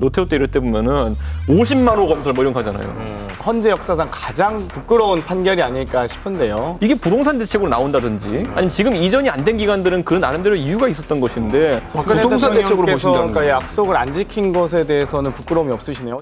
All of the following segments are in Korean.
롯데롯데 이럴 때 보면은 50만 호 건설 뭐 이런 거 하잖아요. 헌재 역사상 가장 부끄러운 판결이 아닐까 싶은데요. 이게 부동산 대책으로 나온다든지 아니면 지금 이전이 안 된 기관들은 그런 나름대로 이유가 있었던 것인데 부동산 대책으로 보신다는 거예요. 약속을 안 지킨 것에 대해서는 부끄러움이 없으시네요.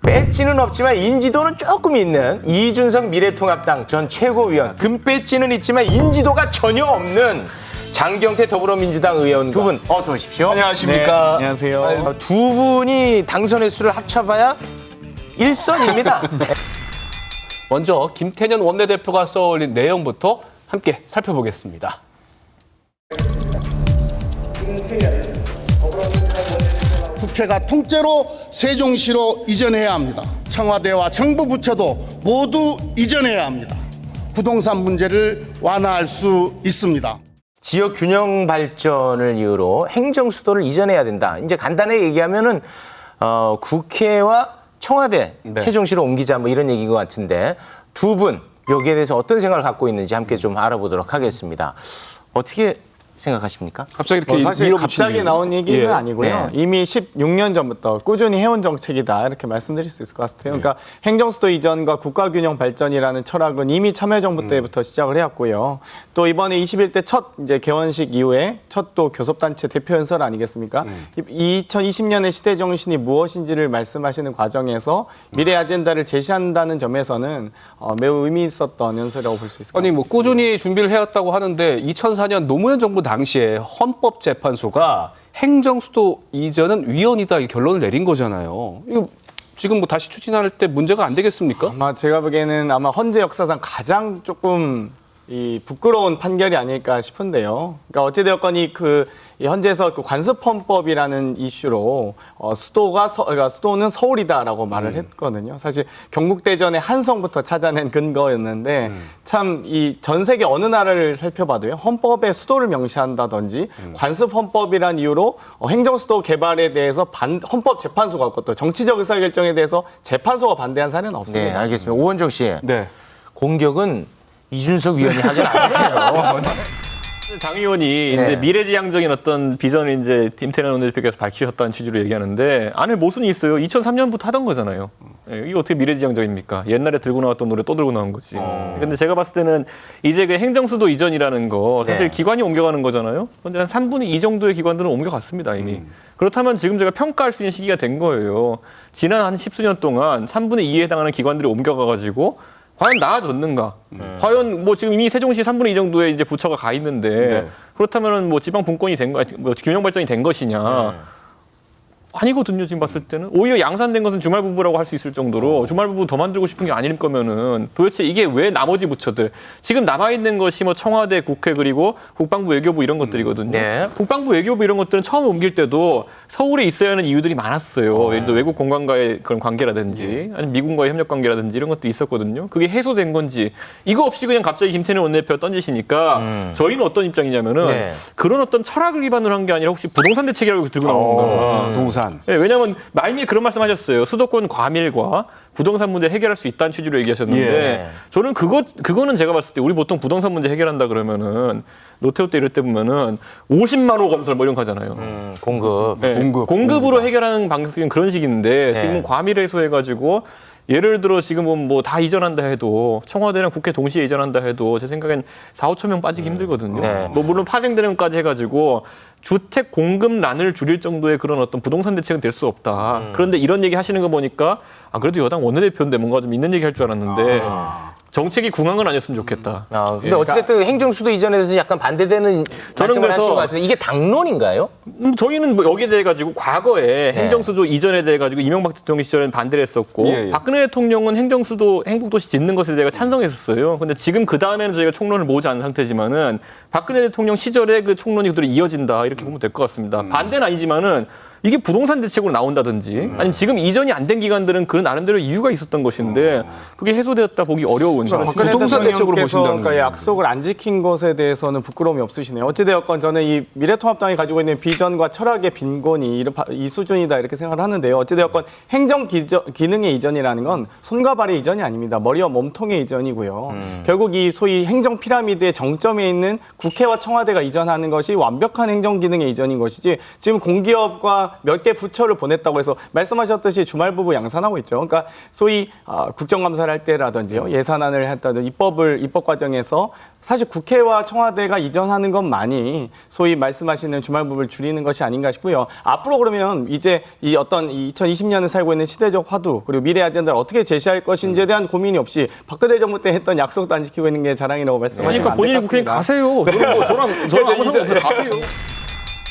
배지는 없지만 인지도는 조금 있는 이준석 미래통합당 전 최고위원. 금배지는 있지만 인지도가 전혀 없는 장경태 더불어민주당 의원 두 분 어서 오십시오. 안녕하십니까. 네, 안녕하세요. 두 분이 당선 횟수를 합쳐봐야 일선입니다. 먼저 김태년 원내대표가 써올린 내용부터 함께 살펴보겠습니다. 국회가 통째로 세종시로 이전해야 합니다. 청와대와 정부 부처도 모두 이전해야 합니다. 부동산 문제를 완화할 수 있습니다. 지역 균형 발전을 이유로 행정 수도를 이전해야 된다. 이제 간단하게 얘기하면은 국회와 청와대 세종시로 옮기자 뭐 이런 얘기인 것 같은데 두 분 여기에 대해서 어떤 생각을 갖고 있는지 함께 좀 알아보도록 하겠습니다. 어떻게 생각하십니까? 갑자기 이렇게 사실 밀어붙이는 갑자기 나온 얘기는 예. 아니고요. 네. 이미 16년 전부터 꾸준히 해온 정책이다 이렇게 말씀드릴 수 있을 것 같아요. 그러니까 행정수도 이전과 국가균형 발전이라는 철학은 이미 참여정부 때부터 시작을 해왔고요. 또 이번에 21대 첫 이제 개원식 이후에 첫 또 교섭단체 대표 연설 아니겠습니까? 2020년의 시대 정신이 무엇인지를 말씀하시는 과정에서 미래 아젠다를 제시한다는 점에서는 매우 의미 있었던 연설이라고 볼 수 있을 것 같습니다. 아니 뭐 꾸준히 준비를 해왔다고 하는데 2004년 노무현 정부 당시에 헌법재판소가 행정수도 이전은 위헌이다 이 결론을 내린 거잖아요. 이거 지금 뭐 다시 추진할 때 문제가 안 되겠습니까? 아마 제가 보기에는 아마 헌재 역사상 가장 조금 이 부끄러운 판결이 아닐까 싶은데요. 그러니까 어찌되었건 이 헌재에서 그 관습헌법이라는 이슈로 그러니까 수도는 서울이다라고 말을 했거든요. 사실 경국대전의 한성부터 찾아낸 근거였는데 참 이 전 세계 어느 나라를 살펴봐도요. 헌법에 수도를 명시한다든지 관습헌법이란 이유로 행정수도 개발에 대해서 헌법재판소가 없고 또 정치적 의사결정에 대해서 재판소가 반대한 사례는 없습니다. 네, 알겠습니다. 오원정 씨. 네. 공격은 이준석 위원이 하진 않으세요. 장 의원이 네. 이제 미래지향적인 어떤 비전을 이제 김태년 원내대표께서 밝히셨다는 취지로 얘기하는데 안에 모순이 있어요. 2003년부터 하던 거잖아요. 예, 이게 어떻게 미래지향적입니까? 옛날에 들고 나왔던 노래 또 들고 나온 거지. 근데 제가 봤을 때는 이제 그 행정수도 이전이라는 거 사실 네. 기관이 옮겨가는 거잖아요. 근데 한 3분의 2 정도의 기관들은 옮겨갔습니다 이미. 그렇다면 지금 제가 평가할 수 있는 시기가 된 거예요. 지난 한 10수년 동안 3분의 2에 해당하는 기관들이 옮겨가가지고 과연 나아졌는가? 과연 뭐 지금 이미 세종시 3분의 2 정도의 이제 부처가 가 있는데 그렇다면은 뭐 지방 분권이 된 거, 뭐 균형 발전이 된 것이냐? 아니거든요. 지금 봤을 때는 오히려 양산된 것은 주말부부라고 할 수 있을 정도로 주말부부 더 만들고 싶은 게 아닐 거면은 도대체 이게 왜 나머지 부처들 지금 남아 있는 것이 뭐 청와대, 국회 그리고 국방부, 외교부 이런 것들이거든요. 네. 국방부, 외교부 이런 것들은 처음 옮길 때도 서울에 있어야 하는 이유들이 많았어요. 예를 들어 외국 공간과의 그런 관계라든지 아니면 미군과의 협력 관계라든지 이런 것도 있었거든요. 그게 해소된 건지 이거 없이 그냥 갑자기 김태년 원내대표가 던지시니까 저희는 어떤 입장이냐면은 네. 그런 어떤 철학을 기반으로 한 게 아니라 혹시 부동산 대책이라고 들고 나온 건가? 부동산. 네, 왜냐하면 말미에 그런 말씀하셨어요. 수도권 과밀과 부동산 문제 해결할 수 있다는 취지로 얘기하셨는데 예. 저는 그거는 제가 봤을 때 우리 보통 부동산 문제 해결한다 그러면은 롯데롯데 이럴 때 보면은 50만 호 건설 뭐 이런 거 하잖아요. 공급. 네, 공급으로 해결하는 방식은 그런 식인데 지금은 과밀 해소해가지고 예를 들어 지금은 뭐 다 이전한다 해도 청와대랑 국회 동시에 이전한다 해도 제 생각엔 4,5천 명 빠지기 힘들거든요. 네. 뭐 물론 파생되는 것까지 해가지고 주택 공급난을 줄일 정도의 그런 어떤 부동산 대책은 될 수 없다. 그런데 이런 얘기 하시는 거 보니까 아 그래도 여당 원내대표인데 뭔가 좀 있는 얘기 할 줄 알았는데 정책이 궁한 건 아니었으면 좋겠다. 근데 어찌됐든 행정수도 이전에 대해서 약간 반대되는 말씀을 하신 것 같은데 이게 당론인가요? 저희는 뭐 여기에 대해 가지고 과거에 행정수도 이전에 대해 가지고 이명박 대통령 시절에는 반대를 했었고 예, 예. 박근혜 대통령은 행정수도 행복도시 짓는 것에 대해 찬성했었어요. 근데 지금 그 다음에는 저희가 총론을 모으지 않은 상태지만은 박근혜 대통령 시절에 그 총론이 그대로 이어진다 이렇게 보면 될 것 같습니다. 반대는 아니지만은 이게 부동산 대책으로 나온다든지 아니면 지금 이전이 안 된 기관들은 그 나름대로 이유가 있었던 것인데 그게 해소되었다 보기 어려운 박근혜 부동산 대책으로 대통령께서 보신다는 그러니까 거예요. 약속을 안 지킨 것에 대해서는 부끄러움이 없으시네요. 어찌되었건 저는 이 미래통합당이 가지고 있는 비전과 철학의 빈곤이 이 수준이다 이렇게 생각을 하는데요. 어찌되었건 행정 기능의 이전이라는 건 손과 발의 이전이 아닙니다. 머리와 몸통의 이전이고요. 결국 이 소위 행정 피라미드의 정점에 있는 국회와 청와대가 이전하는 것이 완벽한 행정 기능의 이전인 것이지 지금 공기업과 몇 개 부처를 보냈다고 해서 말씀하셨듯이 주말부부 양산하고 있죠. 그러니까 소위 국정감사를 할 때라든지요. 예산안을 했다든지 입법 과정에서 사실 국회와 청와대가 이전하는 것만이 소위 말씀하시는 주말부부를 줄이는 것이 아닌가 싶고요. 앞으로 그러면 이제 이 어떤 2020년을 살고 있는 시대적 화두 그리고 미래 아젠다를 어떻게 제시할 것인지에 대한 고민이 없이 박근혜 정부 때 했던 약속도 안 지키고 있는 게 자랑이라고 말씀하시면 그러니까 안 본인이 될 것 국회에 같습니다. 가세요. 저는 뭐 저랑 아무 상관없어요. 가세요.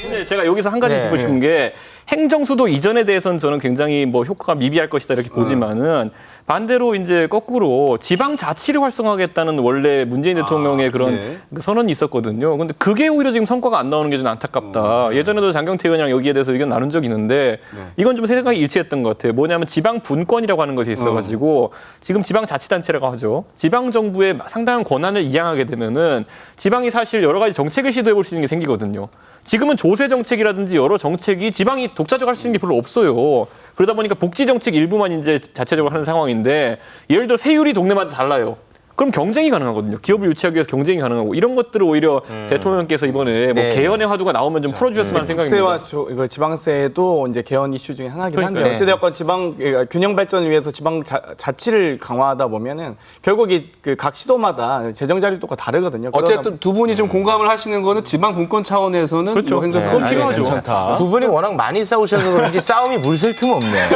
근데 제가 여기서 한 가지 짚고 싶은 게 행정수도 이전에 대해서는 저는 굉장히 뭐 효과가 미비할 것이다 이렇게 보지만은 반대로 이제 거꾸로 지방자치를 활성화하겠다는 원래 문재인 대통령의 그런 네. 그 선언이 있었거든요. 근데 그게 오히려 지금 성과가 안 나오는 게 좀 안타깝다. 예전에도 장경태 의원이랑 여기에 대해서 의견 나눈 적이 있는데 이건 좀 생각이 일치했던 것 같아요. 뭐냐면 지방 분권이라고 하는 것이 있어가지고 지금 지방자치단체라고 하죠. 지방정부의 상당한 권한을 이양하게 되면은 지방이 사실 여러 가지 정책을 시도해볼 수 있는 게 생기거든요. 지금은 조세 정책이라든지 여러 정책이 지방이 독자적으로 할 수 있는 게 별로 없어요. 그러다 보니까 복지 정책 일부만 이제 자체적으로 하는 상황인데 예를 들어 세율이 동네마다 달라요. 그럼 경쟁이 가능하거든요. 기업을 유치하기 위해서 경쟁이 가능하고 이런 것들을 오히려 대통령께서 이번에 뭐 네. 개헌의 화두가 나오면 좀 풀어주셨으면 하는 생각입니다. 국세와 이거 지방세도 이제 개헌 이슈 중에 하나긴 한데요. 네. 어찌되었건 지방 균형 발전을 위해서 지방 자치를 강화하다 보면은 결국 각 시도마다 재정 자립도가 다르거든요. 어쨌든 두 분이 좀 공감을 하시는 거는 지방 분권 차원에서는 그렇죠. 뭐 행정 네, 수도 알겠습니다. 괜찮다. 두 분이 워낙 많이 싸우셔서 그런지 싸움이 물샐 틈 없네.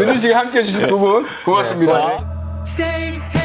늦은 시간에 함께해 주신 두 분 고맙습니다. Stay